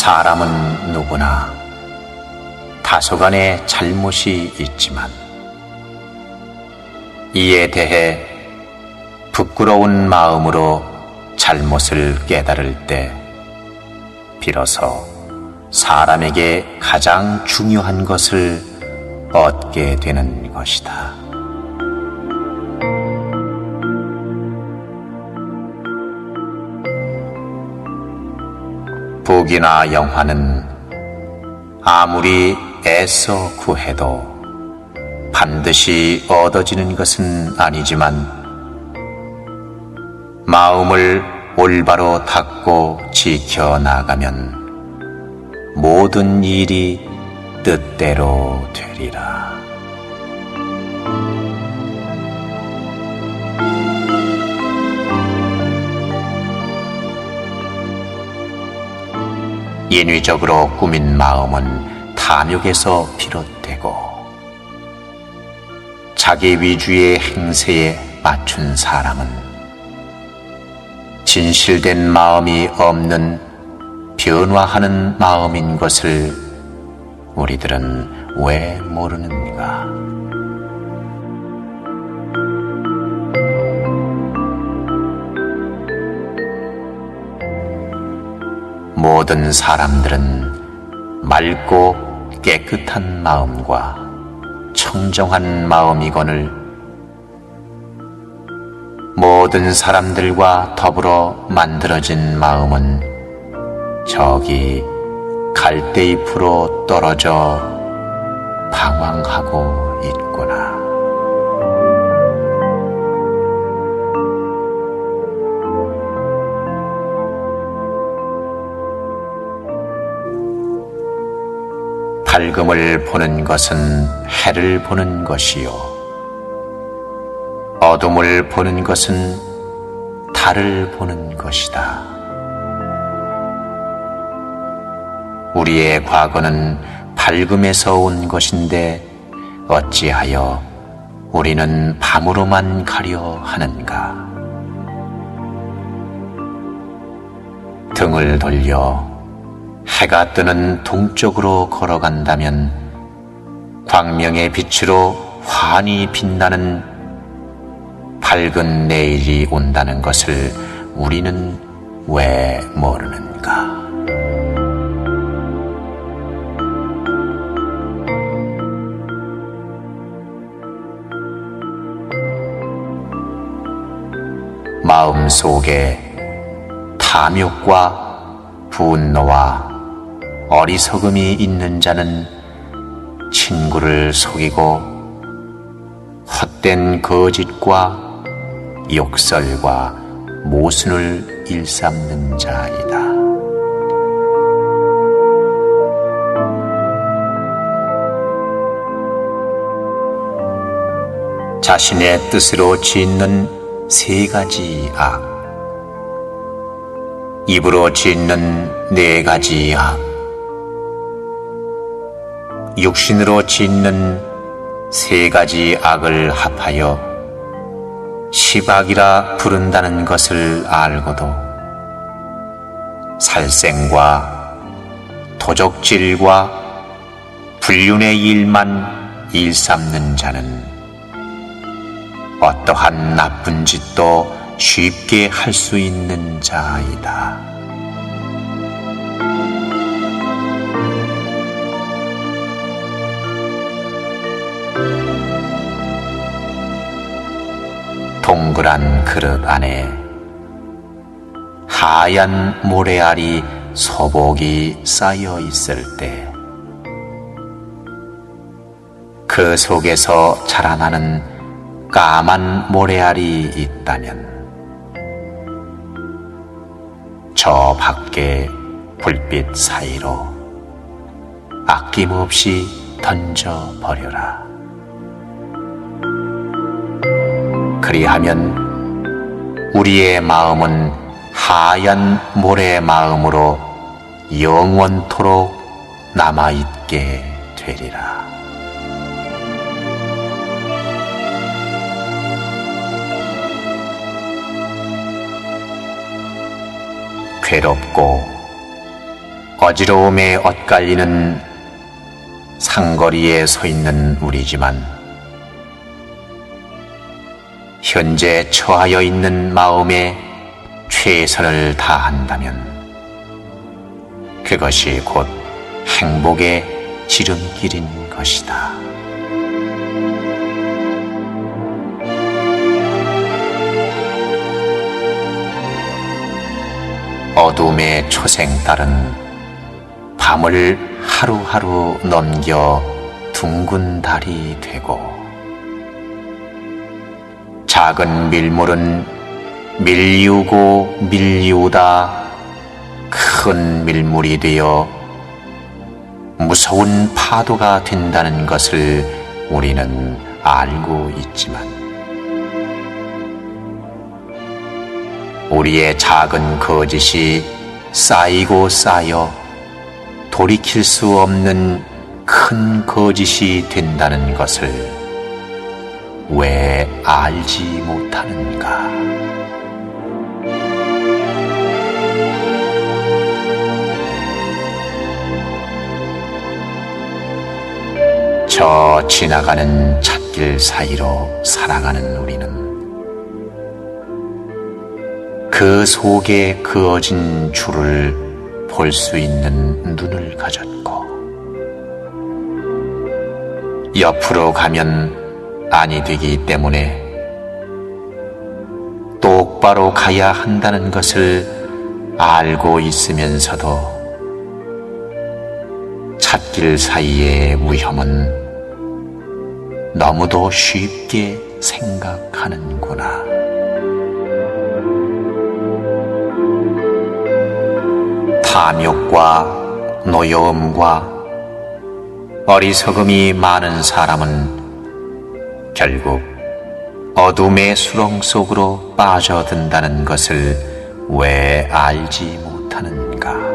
사람은 누구나 다소간의 잘못이 있지만 이에 대해 부끄러운 마음으로 잘못을 깨달을 때 비로소 사람에게 가장 중요한 것을 얻게 되는 것이다. 북이나 영화는 아무리 애써 구해도 반드시 얻어지는 것은 아니지만 마음을 올바로 닫고 지켜나가면 모든 일이 뜻대로 되리라. 인위적으로 꾸민 마음은 탐욕에서 비롯되고 자기 위주의 행세에 맞춘 사람은 진실된 마음이 없는 변화하는 마음인 것을 우리들은 왜 모르는가? 모든 사람들은 맑고 깨끗한 마음과 청정한 마음이거늘 모든 사람들과 더불어 만들어진 마음은 저기 갈대잎으로 떨어져 방황하고 있구나. 밝음을 보는 것은 해를 보는 것이요 어둠을 보는 것은 달을 보는 것이다. 우리의 과거는 밝음에서 온 것인데 어찌하여 우리는 밤으로만 가려 하는가? 등을 돌려 해가 뜨는 동쪽으로 걸어간다면 광명의 빛으로 환히 빛나는 밝은 내일이 온다는 것을 우리는 왜 모르는가? 마음 속에 탐욕과 분노와 어리석음이 있는 자는 친구를 속이고 헛된 거짓과 욕설과 모순을 일삼는 자이다. 자신의 뜻으로 짓는 세 가지 악, 입으로 짓는 네 가지 악, 육신으로 짓는 세 가지 악을 합하여 십악이라 부른다는 것을 알고도 살생과 도적질과 불륜의 일만 일삼는 자는 어떠한 나쁜 짓도 쉽게 할 수 있는 자이다. 동그란 그릇 안에 하얀 모래알이 소복이 쌓여 있을 때 그 속에서 자라나는 까만 모래알이 있다면 저 밖에 불빛 사이로 아낌없이 던져버려라. 그리하면 우리의 마음은 하얀 모래 마음으로 영원토록 남아있게 되리라. 괴롭고 어지러움에 엇갈리는 상거리에 서 있는 우리지만 현재 처하여 있는 마음에 최선을 다한다면 그것이 곧 행복의 지름길인 것이다. 어둠의 초생딸은 밤을 하루하루 넘겨 둥근 달이 되고 작은 밀물은 밀리우고 밀리우다 큰 밀물이 되어 무서운 파도가 된다는 것을 우리는 알고 있지만 우리의 작은 거짓이 쌓이고 쌓여 돌이킬 수 없는 큰 거짓이 된다는 것을 왜 알지 못하는가? 저 지나가는 찻길 사이로 살아가는 우리는 그 속에 그어진 줄을 볼 수 있는 눈을 가졌고 옆으로 가면 아니 되기 때문에 똑바로 가야 한다는 것을 알고 있으면서도 찻길 사이의 위험은 너무도 쉽게 생각하는구나. 탐욕과 노여움과 어리석음이 많은 사람은 결국 어둠의 수렁 속으로 빠져든다는 것을 왜 알지 못하는가?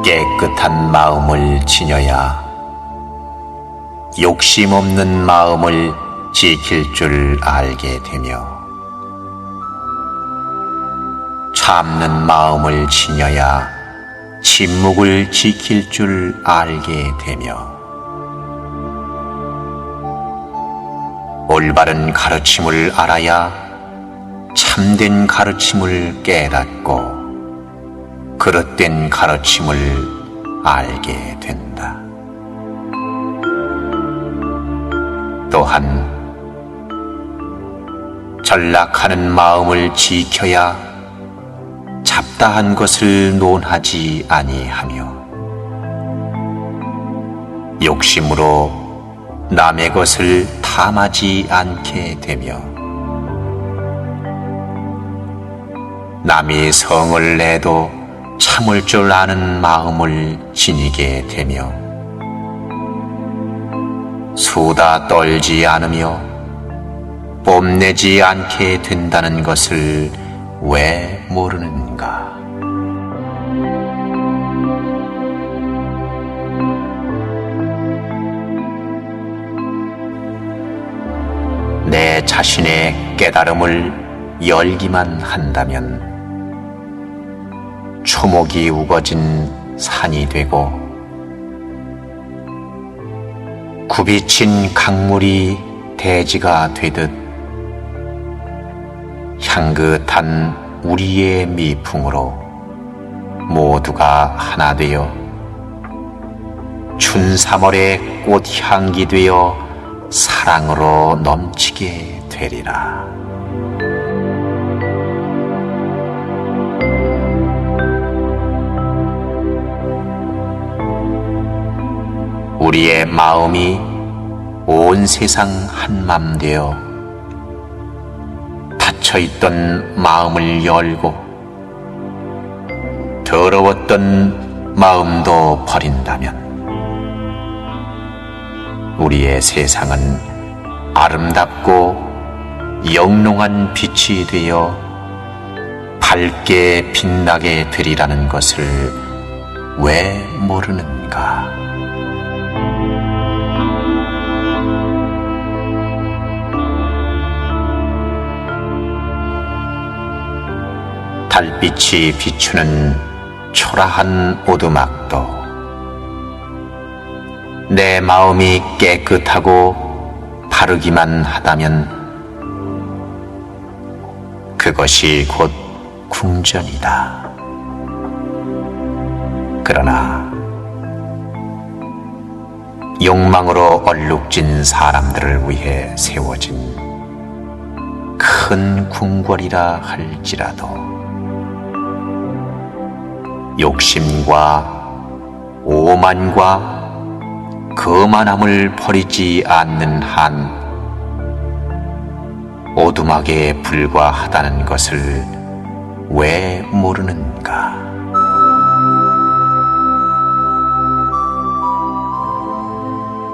깨끗한 마음을 지녀야 욕심 없는 마음을 지킬 줄 알게 되며 참는 마음을 지녀야 침묵을 지킬 줄 알게 되며 올바른 가르침을 알아야 참된 가르침을 깨닫고 그릇된 가르침을 알게 된다. 또한 전락하는 마음을 지켜야 잡다한 것을 논하지 아니하며 욕심으로 남의 것을 탐하지 않게 되며 남이 성을 내도 참을 줄 아는 마음을 지니게 되며 수다 떨지 않으며 뽐내지 않게 된다는 것을 왜 모르는가? 내 자신의 깨달음을 열기만 한다면 초목이 우거진 산이 되고 굽이친 강물이 대지가 되듯 향긋한 우리의 미풍으로 모두가 하나 되어 춘3월의 꽃향기 되어 사랑으로 넘치게 되리라. 우리의 마음이 온 세상 한맘 되어 닫혀있던 마음을 열고 더러웠던 마음도 버린다면 우리의 세상은 아름답고 영롱한 빛이 되어 밝게 빛나게 되리라는 것을 왜 모르는가? 달빛이 비추는 초라한 오두막도 내 마음이 깨끗하고 바르기만 하다면 그것이 곧 궁전이다. 그러나 욕망으로 얼룩진 사람들을 위해 세워진 큰 궁궐이라 할지라도 욕심과 오만과 거만함을 버리지 않는 한 오두막에 불과하다는 것을 왜 모르는가?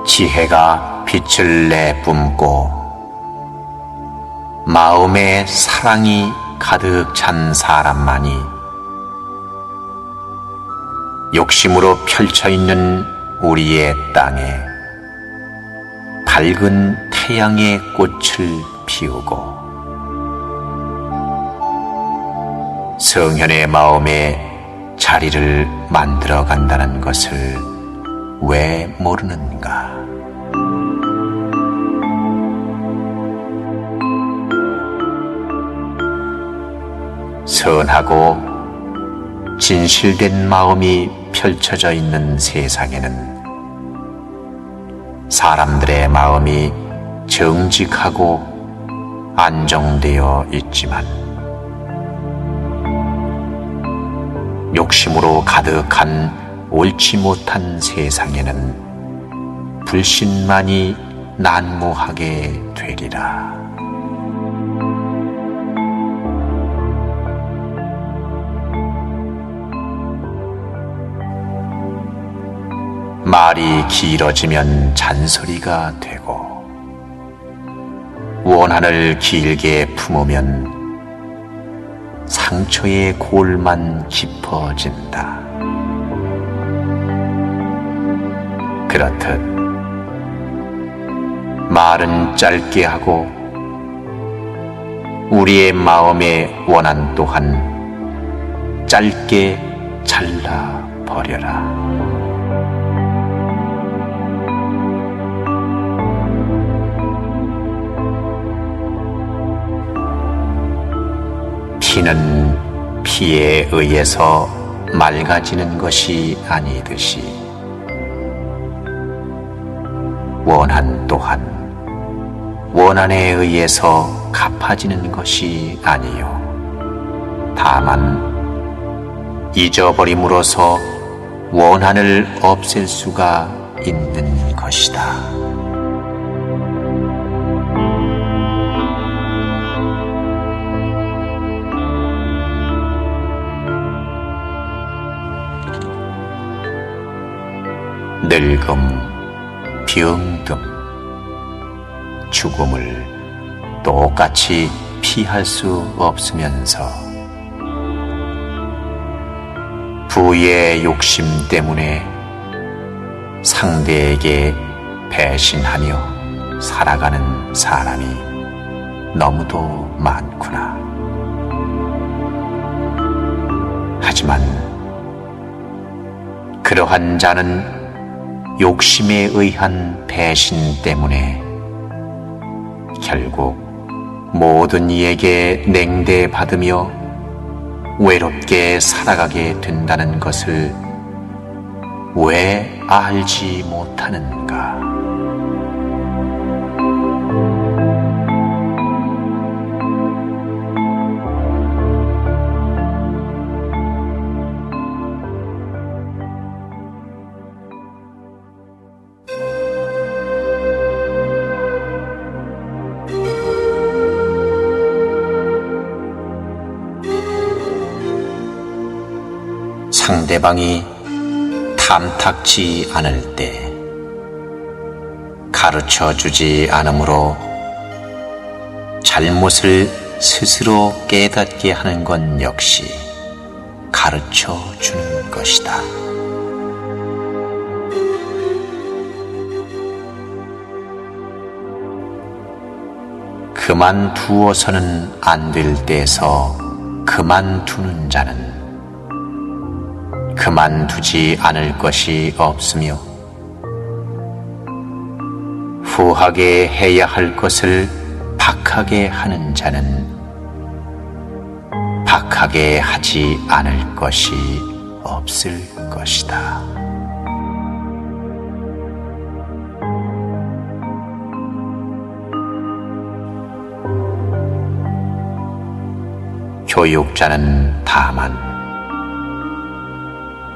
지혜가 빛을 내뿜고 마음에 사랑이 가득 찬 사람만이 욕심으로 펼쳐있는 우리의 땅에 밝은 태양의 꽃을 피우고 성현의 마음에 자리를 만들어 간다는 것을 왜 모르는가? 선하고 진실된 마음이 펼쳐져 있는 세상에는 사람들의 마음이 정직하고 안정되어 있지만 욕심으로 가득한 옳지 못한 세상에는 불신만이 난무하게 되리라. 말이 길어지면 잔소리가 되고 원한을 길게 품으면 상처의 골만 깊어진다. 그렇듯 말은 짧게 하고 우리의 마음의 원한 또한 짧게 잘라버려라. 피는 피에 의해서 맑아지는 것이 아니듯이 원한 또한 원한에 의해서 갚아지는 것이 아니요 다만 잊어버림으로써 원한을 없앨 수가 있는 것이다. 늙음, 병듦, 죽음을 똑같이 피할 수 없으면서 부의 욕심 때문에 상대에게 배신하며 살아가는 사람이 너무도 많구나. 하지만 그러한 자는 욕심에 의한 배신 때문에 결국 모든 이에게 냉대받으며 외롭게 살아가게 된다는 것을 왜 알지 못하는가? 상대방이 탐탁지 않을 때 가르쳐 주지 않으므로 잘못을 스스로 깨닫게 하는 것 역시 가르쳐 주는 것이다. 그만두어서는 안 될 때에서 그만두는 자는 그만두지 않을 것이 없으며, 후하게 해야 할 것을 박하게 하는 자는 박하게 하지 않을 것이 없을 것이다. 교육자는 다만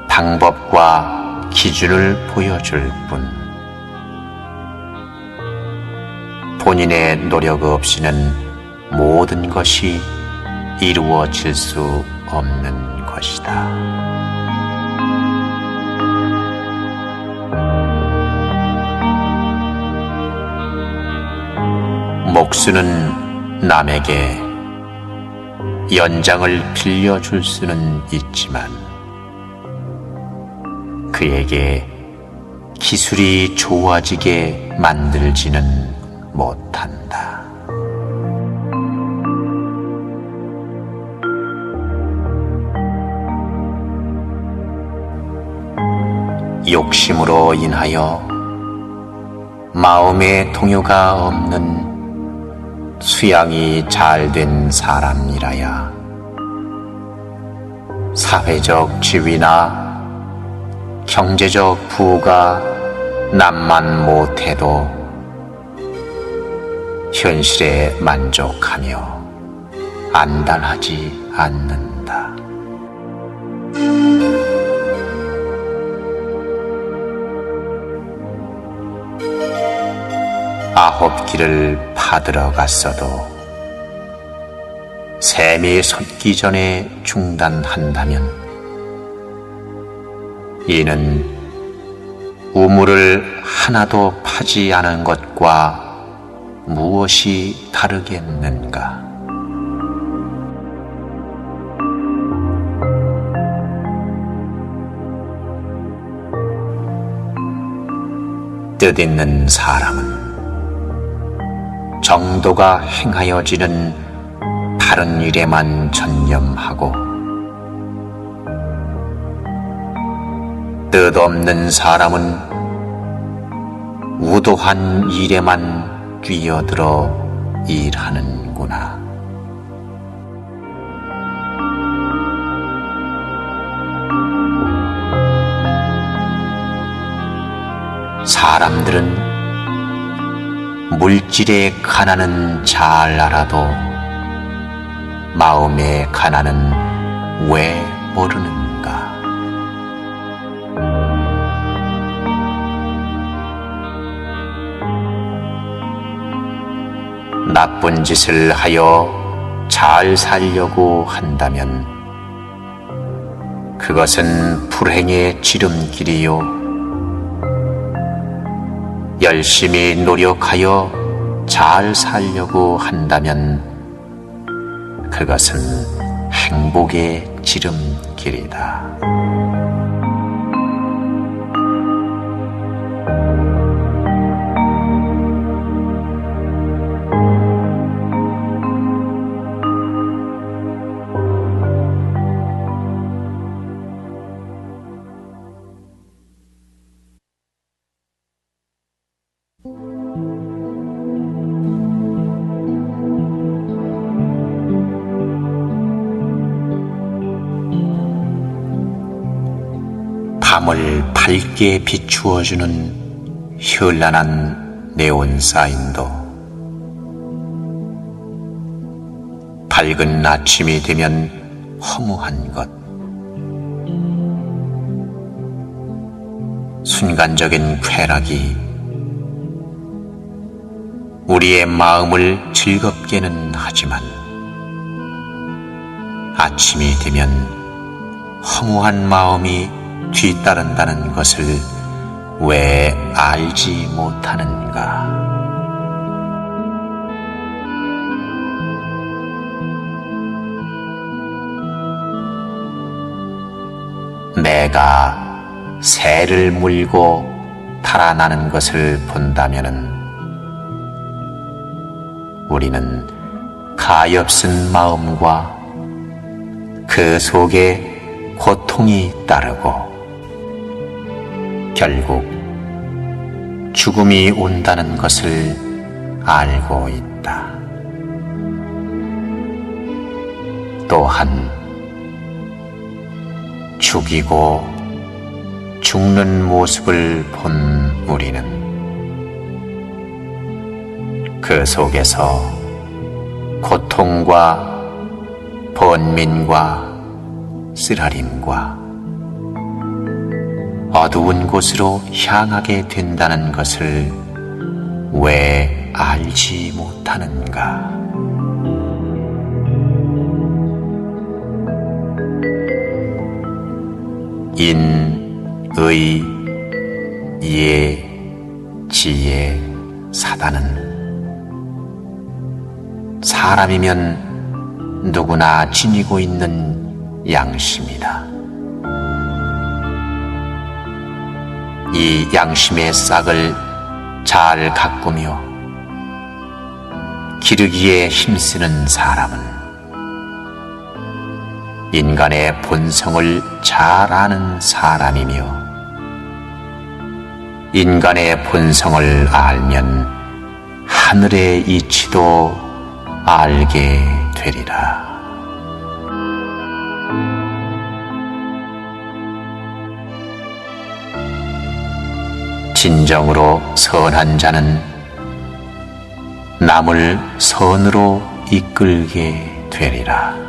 방법과 기준을 보여줄 뿐, 본인의 노력 없이는 모든 것이 이루어질 수 없는 것이다. 목수는 남에게 연장을 빌려줄 수는 있지만 그에게 기술이 좋아지게 만들지는 못한다. 욕심으로 인하여 마음의 동요가 없는 수양이 잘 된 사람이라야 사회적 지위나 경제적 부가 남만 못해도 현실에 만족하며 안달하지 않는다. 아홉 길을 파들어 갔어도 샘이 솟기 전에 중단한다면 이는 우물을 하나도 파지 않은 것과 무엇이 다르겠는가? 뜻있는 사람은 정도가 행하여지는 다른 일에만 전념하고 뜻없는 사람은 우도한 일에만 뛰어들어 일하는구나. 사람들은 물질의 가난은 잘 알아도 마음의 가난은 왜 모르는가? 나쁜 짓을 하여 잘 살려고 한다면 그것은 불행의 지름길이요, 열심히 노력하여 잘 살려고 한다면 그것은 행복의 지름길이다. 밤을 밝게 비추어주는 현란한 네온 사인도 밝은 아침이 되면 허무한 것, 순간적인 쾌락이 우리의 마음을 즐겁게는 하지만 아침이 되면 허무한 마음이 뒤따른다는 것을 왜 알지 못하는가? 내가 새를 물고 달아나는 것을 본다면은 우리는 가엾은 마음과 그 속에 고통이 따르고 결국 죽음이 온다는 것을 알고 있다. 또한 죽이고 죽는 모습을 본 우리는 그 속에서 고통과 번민과 쓰라림과 어두운 곳으로 향하게 된다는 것을 왜 알지 못하는가? 인, 의, 예, 지혜, 사단은 사람이면 누구나 지니고 있는 양심이다. 이 양심의 싹을 잘 가꾸며 기르기에 힘쓰는 사람은 인간의 본성을 잘 아는 사람이며 인간의 본성을 알면 하늘의 이치도 알게 되리라. 진정으로 선한 자는 남을 선으로 이끌게 되리라.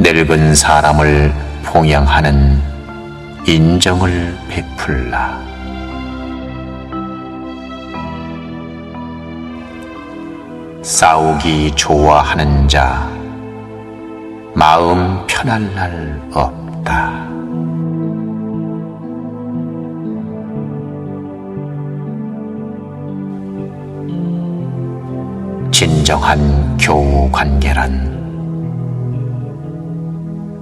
늙은 사람을 봉양하는 인정을 베풀라. 싸우기 좋아하는 자 마음 편할 날 없다. 진정한 교우 관계란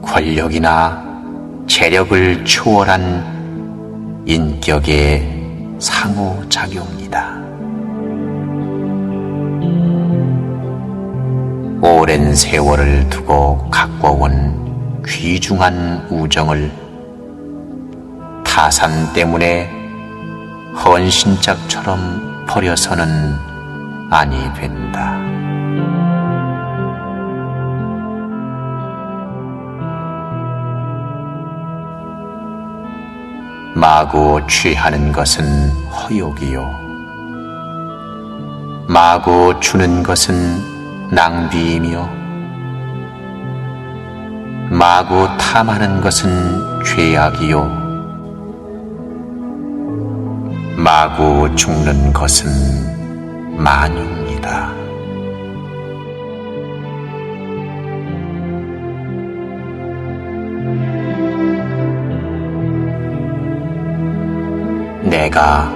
권력이나 재력을 초월한 인격의 상호작용이다. 오랜 세월을 두고 가꿔온 귀중한 우정을 타산 때문에 헌신짝처럼 버려서는 아니 된다. 마구 취하는 것은 허욕이요 마구 주는 것은 낭비이며 마구 탐하는 것은 죄악이요 마구 죽는 것은 만유입니다. 내가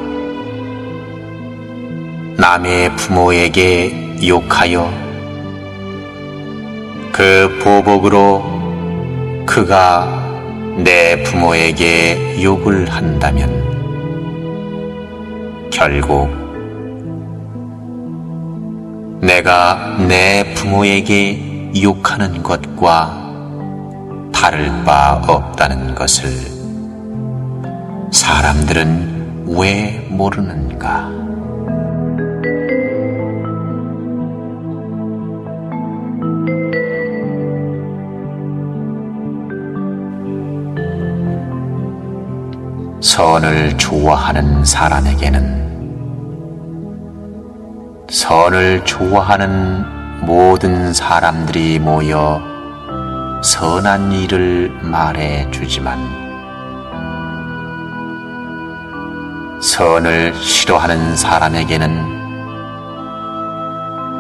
남의 부모에게 욕하여 그 보복으로 그가 내 부모에게 욕을 한다면 결국 내가 내 부모에게 욕하는 것과 다를 바 없다는 것을 사람들은 왜 모르는가? 선을 좋아하는 사람에게는 선을 좋아하는 모든 사람들이 모여 선한 일을 말해 주지만 선을 싫어하는 사람에게는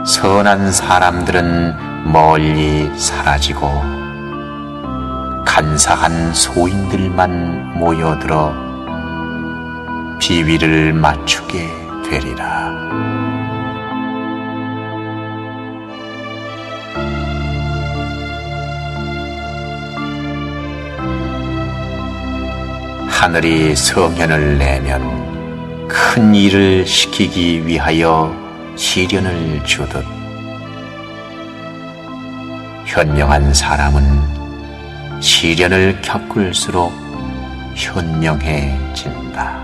선한 사람들은 멀리 사라지고 간사한 소인들만 모여들어 비위를 맞추게 되리라. 하늘이 성현을 내면 큰 일을 시키기 위하여 시련을 주듯 현명한 사람은 시련을 겪을수록 현명해진다.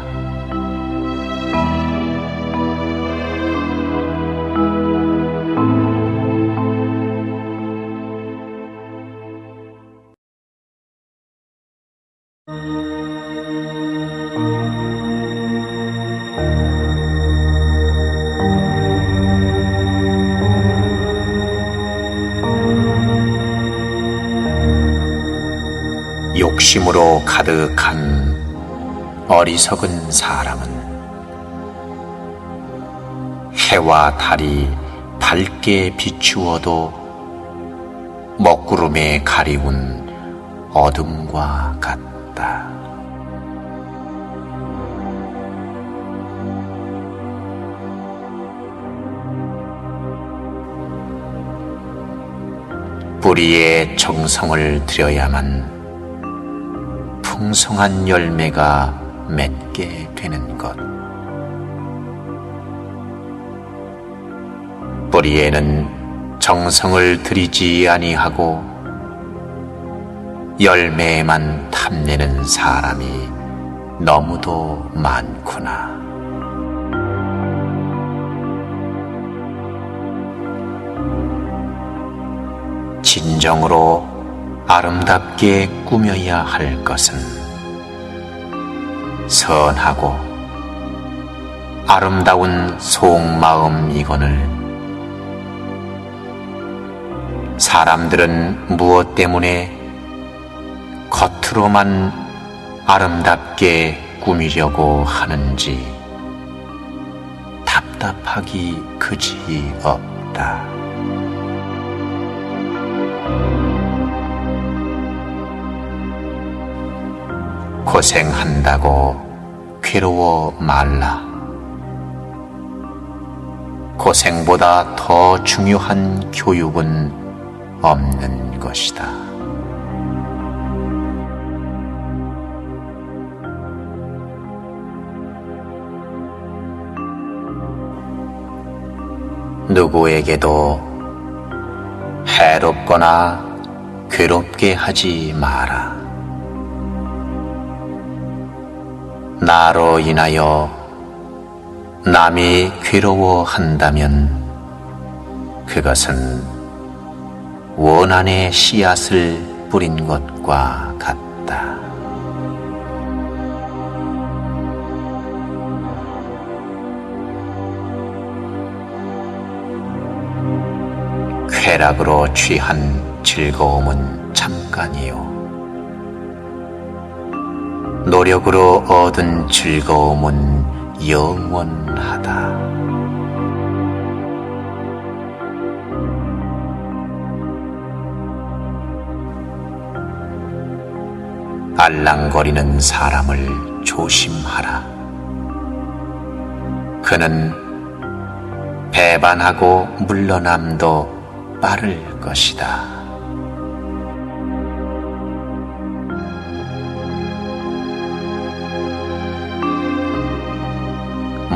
욕심으로 가득한 어리석은 사람은 해와 달이 밝게 비추어도 먹구름에 가리운 어둠과 같다. 뿌리에 정성을 들여야만 풍성한 열매가 맺게 되는 것. 뿌리에는 정성을 들이지 아니하고 열매에만 탐내는 사람이 너무도 많구나. 진정으로 아름답게 꾸며야 할 것은 선하고 아름다운 속마음이거늘 사람들은 무엇 때문에 겉으로만 아름답게 꾸미려고 하는지 답답하기 그지 없다. 고생한다고 괴로워 말라. 고생보다 더 중요한 교육은 없는 것이다. 누구에게도 해롭거나 괴롭게 하지 마라. 나로 인하여 남이 괴로워한다면 그것은 원한의 씨앗을 뿌린 것과 같다. 쾌락으로 취한 즐거움은 잠깐이요 노력으로 얻은 즐거움은 영원하다. 알랑거리는 사람을 조심하라. 그는 배반하고 물러남도 빠를 것이다.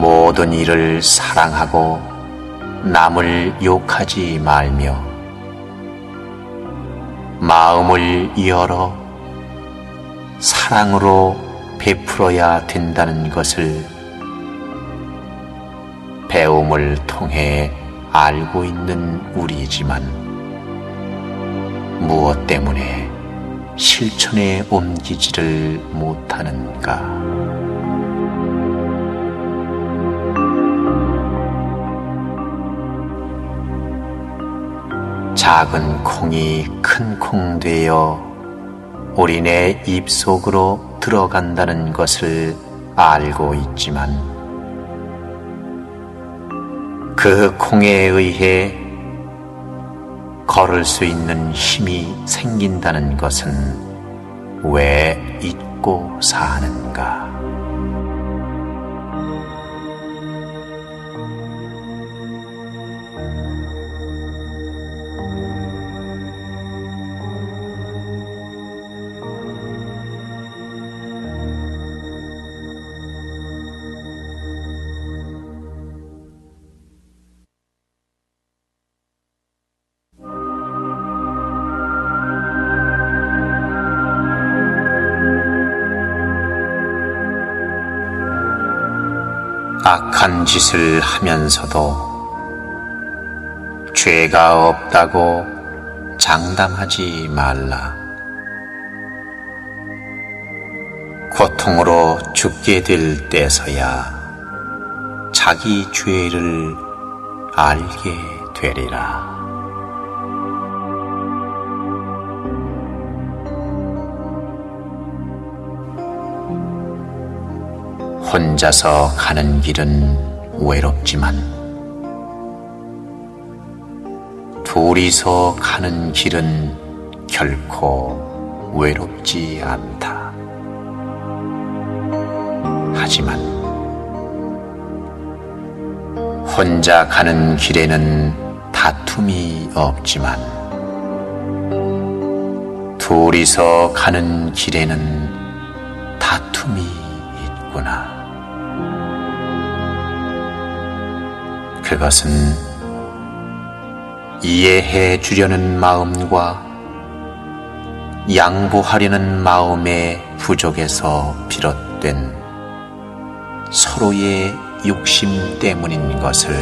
모든 일을 사랑하고 남을 욕하지 말며 마음을 열어 사랑으로 베풀어야 된다는 것을 배움을 통해 알고 있는 우리지만 무엇 때문에 실천에 옮기지를 못하는가? 작은 콩이 큰 콩 되어 우리네 입속으로 들어간다는 것을 알고 있지만 그 콩에 의해 걸을 수 있는 힘이 생긴다는 것은 왜 잊고 사는가? 악한 짓을 하면서도 죄가 없다고 장담하지 말라. 고통으로 죽게 될 때서야 자기 죄를 알게 되리라. 혼자서 가는 길은 외롭지만 둘이서 가는 길은 결코 외롭지 않다. 하지만 혼자 가는 길에는 다툼이 없지만 둘이서 가는 길에는 다툼이 있구나. 그것은 이해해 주려는 마음과 양보하려는 마음의 부족에서 비롯된 서로의 욕심 때문인 것을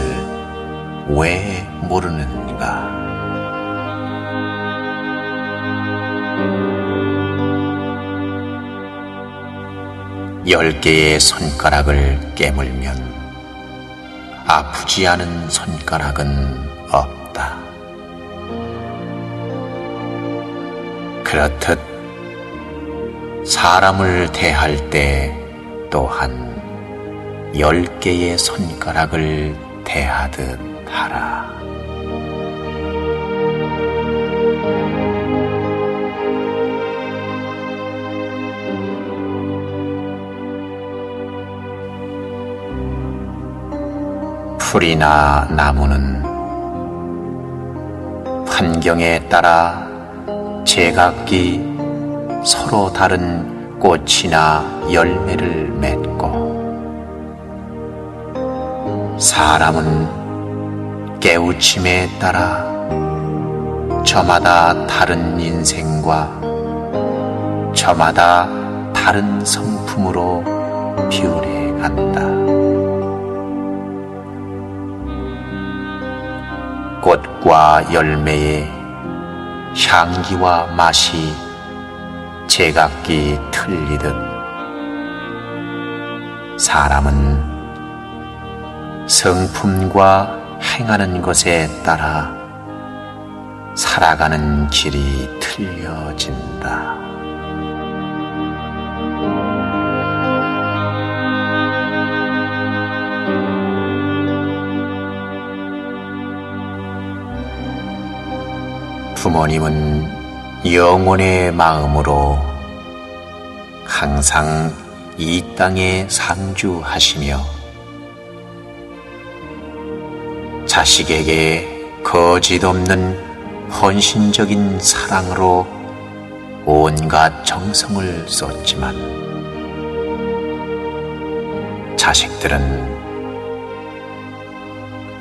왜 모르는가? 열 개의 손가락을 깨물면 아프지 않은 손가락은 없다. 그렇듯 사람을 대할 때 또한 10개의 손가락을 대하듯 하라. 풀이나 나무는 환경에 따라 제각기 서로 다른 꽃이나 열매를 맺고, 사람은 깨우침에 따라 저마다 다른 인생과 저마다 다른 성품으로 비운해 간다. 꽃과 열매의 향기와 맛이 제각기 틀리듯 사람은 성품과 행하는 것에 따라 살아가는 길이 틀려진다. 부모님은 영혼의 마음으로 항상 이 땅에 상주하시며 자식에게 거짓 없는 헌신적인 사랑으로 온갖 정성을 쏟지만 자식들은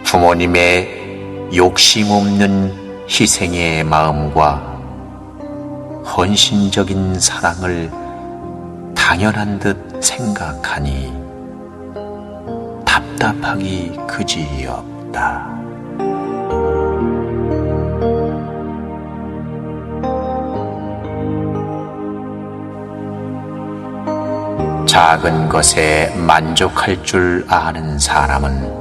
부모님의 욕심 없는 희생의 마음과 헌신적인 사랑을 당연한 듯 생각하니 답답하기 그지없다. 작은 것에 만족할 줄 아는 사람은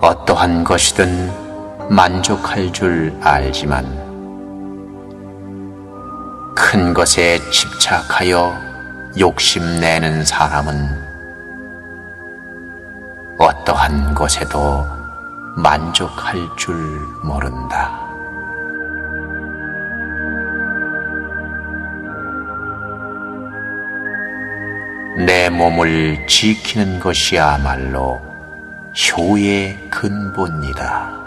어떠한 것이든 만족할 줄 알지만 큰 것에 집착하여 욕심내는 사람은 어떠한 것에도 만족할 줄 모른다. 내 몸을 지키는 것이야말로 효의 근본이다.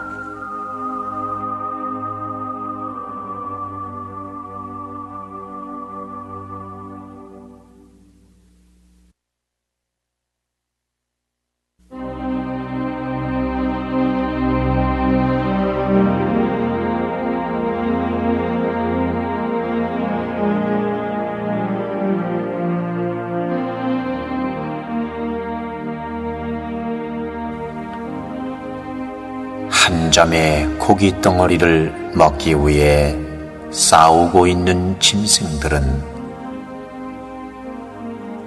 한 점의 고기 덩어리를 먹기 위해 싸우고 있는 짐승들은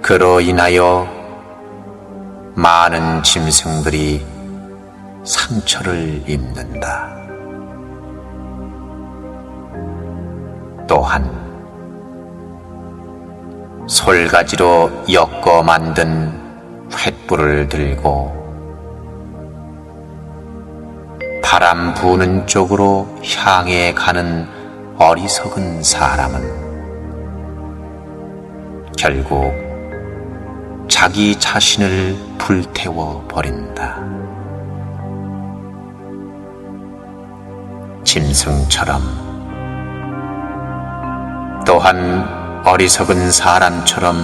그로 인하여 많은 짐승들이 상처를 입는다. 또한 솔가지로 엮어 만든 횃불을 들고 바람 부는 쪽으로 향해 가는 어리석은 사람은 결국 자기 자신을 불태워 버린다. 짐승처럼 또한 어리석은 사람처럼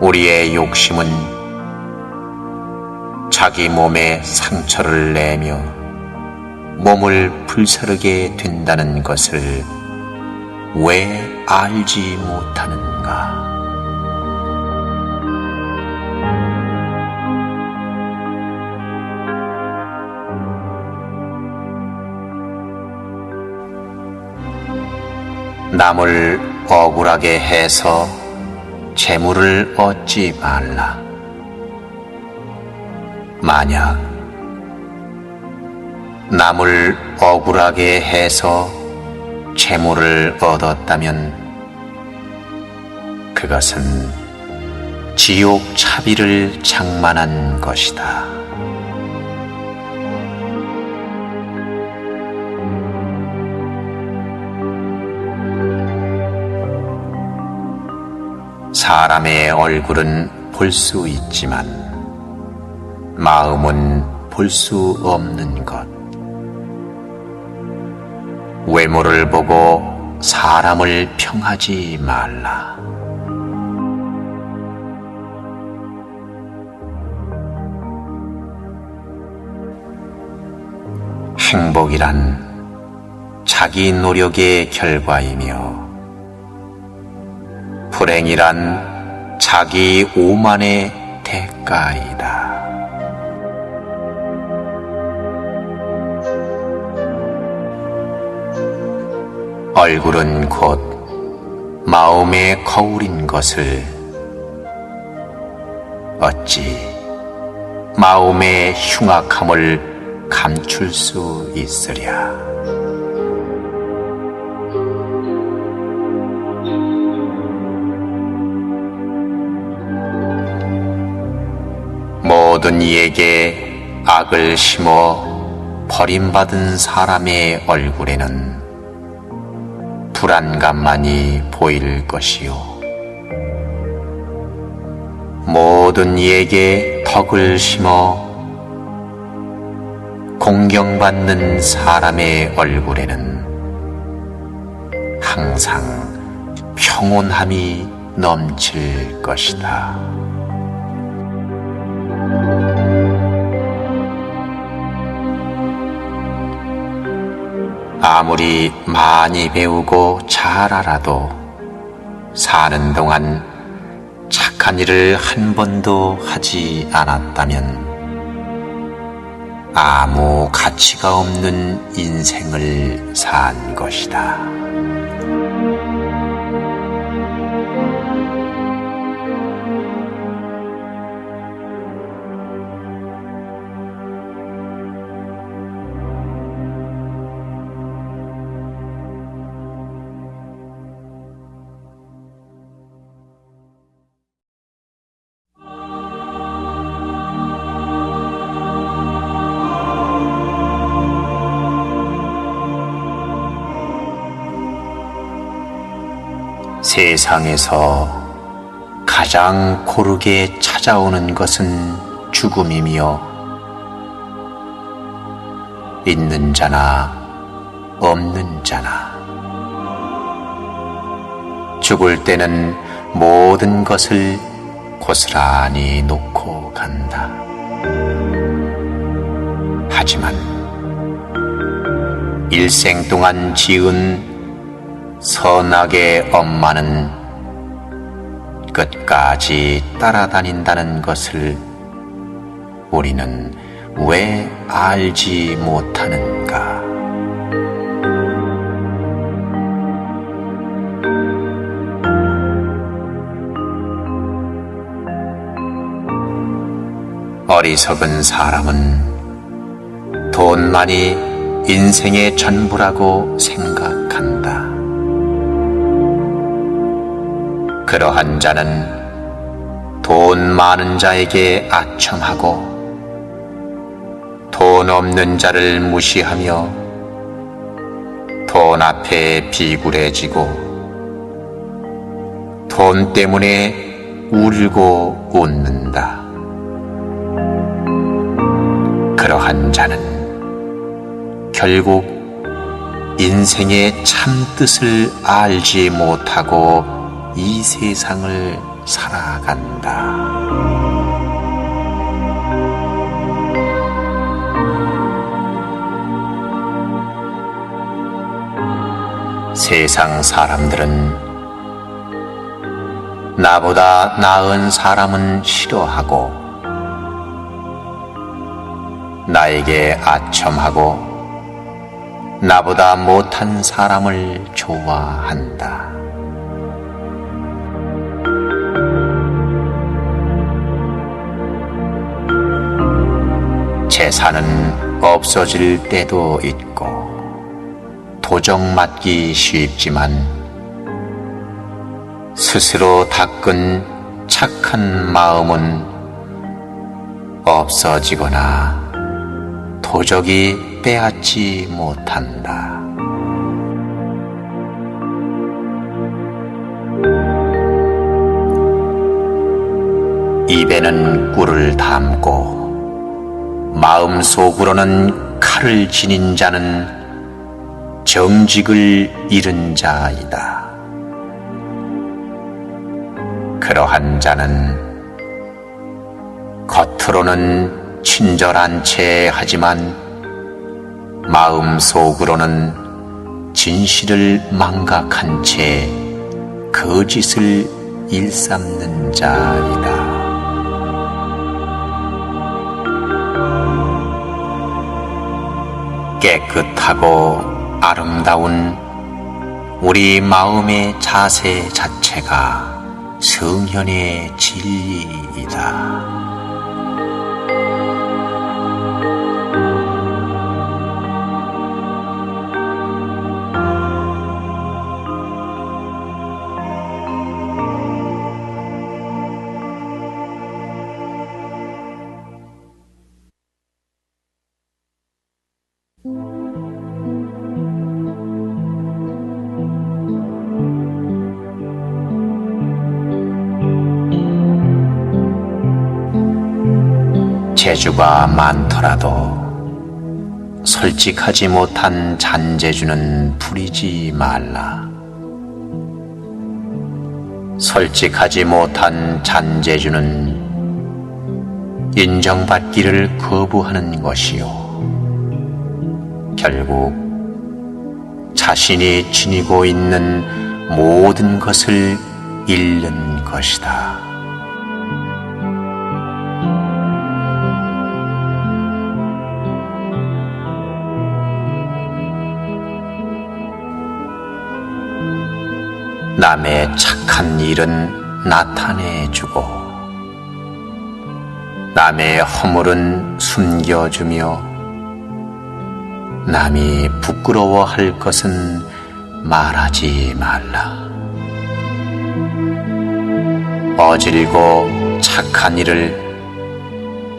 우리의 욕심은 자기 몸에 상처를 내며 몸을 불사르게 된다는 것을 왜 알지 못하는가? 남을 억울하게 해서 재물을 얻지 말라. 만약 남을 억울하게 해서 재물을 얻었다면 그것은 지옥 차비를 장만한 것이다. 사람의 얼굴은 볼 수 있지만 마음은 볼 수 없는 것. 외모를 보고 사람을 평하지 말라. 행복이란 자기 노력의 결과이며 불행이란 자기 오만의 대가이다. 얼굴은 곧 마음의 거울인 것을 어찌 마음의 흉악함을 감출 수 있으랴. 모든 이에게 악을 심어 버림받은 사람의 얼굴에는 불안감만이 보일 것이요, 모든 이에게 덕을 심어 공경받는 사람의 얼굴에는 항상 평온함이 넘칠 것이다. 아무리 많이 배우고 잘 알아도 사는 동안 착한 일을 한 번도 하지 않았다면 아무 가치가 없는 인생을 산 것이다. 세상에서 가장 고르게 찾아오는 것은 죽음이며 있는 자나 없는 자나 죽을 때는 모든 것을 고스란히 놓고 간다. 하지만 일생 동안 지은 선악의 엄마는 끝까지 따라다닌다는 것을 우리는 왜 알지 못하는가? 어리석은 사람은 돈만이 인생의 전부라고 생각한다. 그러한 자는 돈 많은 자에게 아첨하고 돈 없는 자를 무시하며 돈 앞에 비굴해지고 돈 때문에 울고 웃는다. 그러한 자는 결국 인생의 참뜻을 알지 못하고 이 세상을 살아간다. 세상 사람들은 나보다 나은 사람은 싫어하고 나에게 아첨하고 나보다 못한 사람을 좋아한다. 재산은 없어질 때도 있고 도적맞기 쉽지만 스스로 닦은 착한 마음은 없어지거나 도적이 빼앗지 못한다. 입에는 꿀을 담고 마음속으로는 칼을 지닌 자는 정직을 잃은 자이다. 그러한 자는 겉으로는 친절한 채 하지만 마음속으로는 진실을 망각한 채 거짓을 일삼는 자이다. 깨끗하고 아름다운 우리 마음의 자세 자체가 성현의 진리이다. 재주가 많더라도 솔직하지 못한 잔재주는 부리지 말라. 솔직하지 못한 잔재주는 인정받기를 거부하는 것이요 결국 자신이 지니고 있는 모든 것을 잃는 것이다. 남의 착한 일은 나타내주고 남의 허물은 숨겨주며 남이 부끄러워할 것은 말하지 말라. 어질고 착한 일을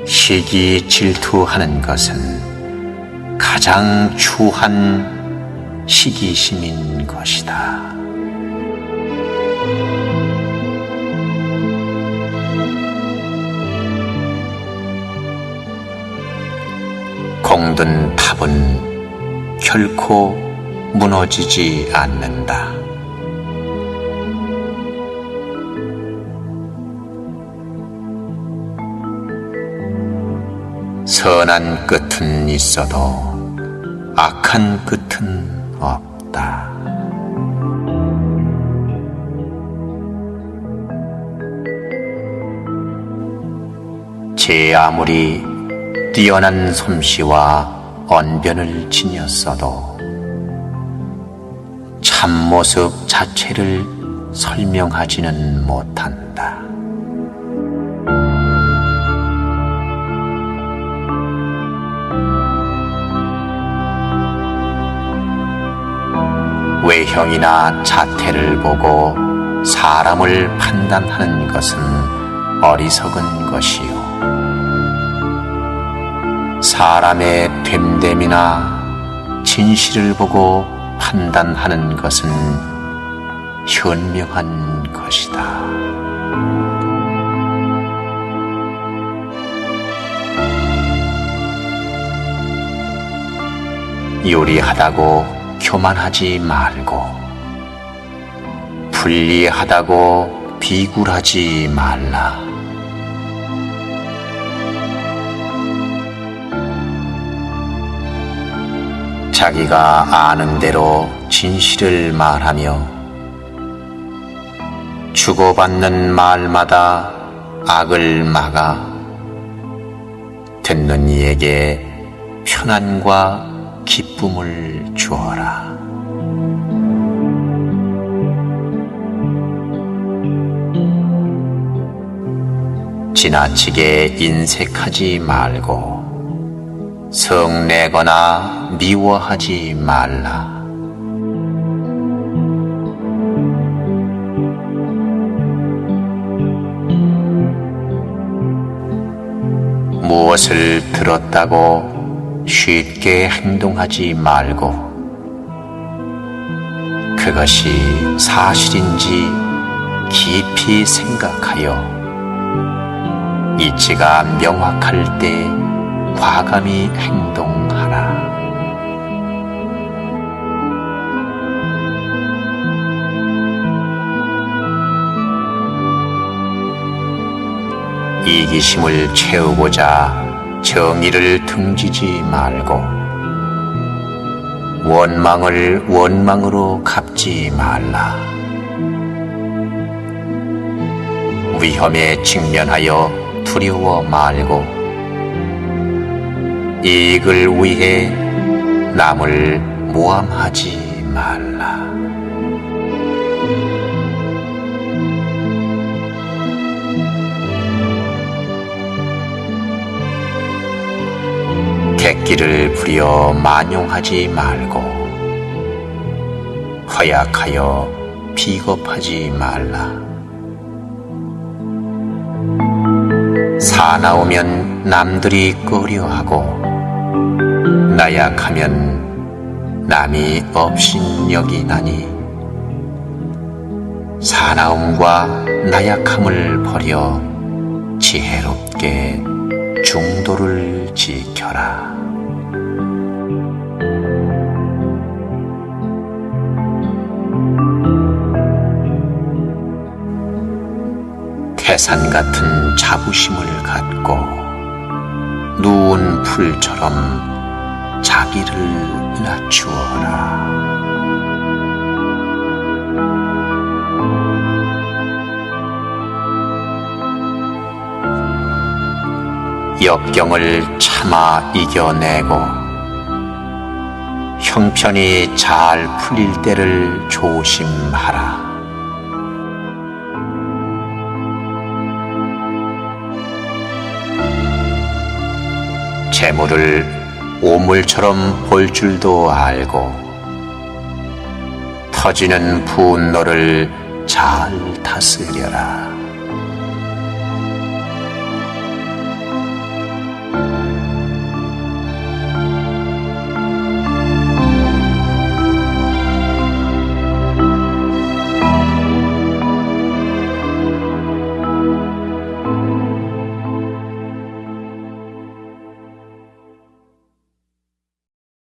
시기 질투하는 것은 가장 추한 시기심인 것이다. 공든 탑은 결코 무너지지 않는다. 선한 끝은 있어도 악한 끝은 없다. 제 아무리 뛰어난 솜씨와 언변을 지녔어도 참모습 자체를 설명하지는 못한다. 외형이나 자태를 보고 사람을 판단하는 것은 어리석은 것이요, 사람의 됨됨이나 진실을 보고 판단하는 것은 현명한 것이다. 요리하다고 교만하지 말고 불리하다고 비굴하지 말라. 자기가 아는 대로 진실을 말하며 주고받는 말마다 악을 막아 듣는 이에게 편안과 기쁨을 주어라. 지나치게 인색하지 말고 성내거나 미워하지 말라. 무엇을 들었다고 쉽게 행동하지 말고 그것이 사실인지 깊이 생각하여 이치가 명확할 때 과감히 행동하라. 이기심을 채우고자 정의를 등지지 말고 원망을 원망으로 갚지 말라. 위험에 직면하여 두려워 말고 이익을 위해 남을 모함하지 말라. 객기를 부려 만용하지 말고 허약하여 비겁하지 말라. 사나우면 남들이 꺼려하고 나약하면 남이 업신여기나니 사나움과 나약함을 버려 지혜롭게 중도를 지켜라. 태산 같은 자부심을 갖고 누운 풀처럼 자기를 낮추어라. 역경을 참아 이겨내고 형편이 잘 풀릴 때를 조심하라. 재물을 오물처럼 볼 줄도 알고 터지는 분노를 잘 다스려라.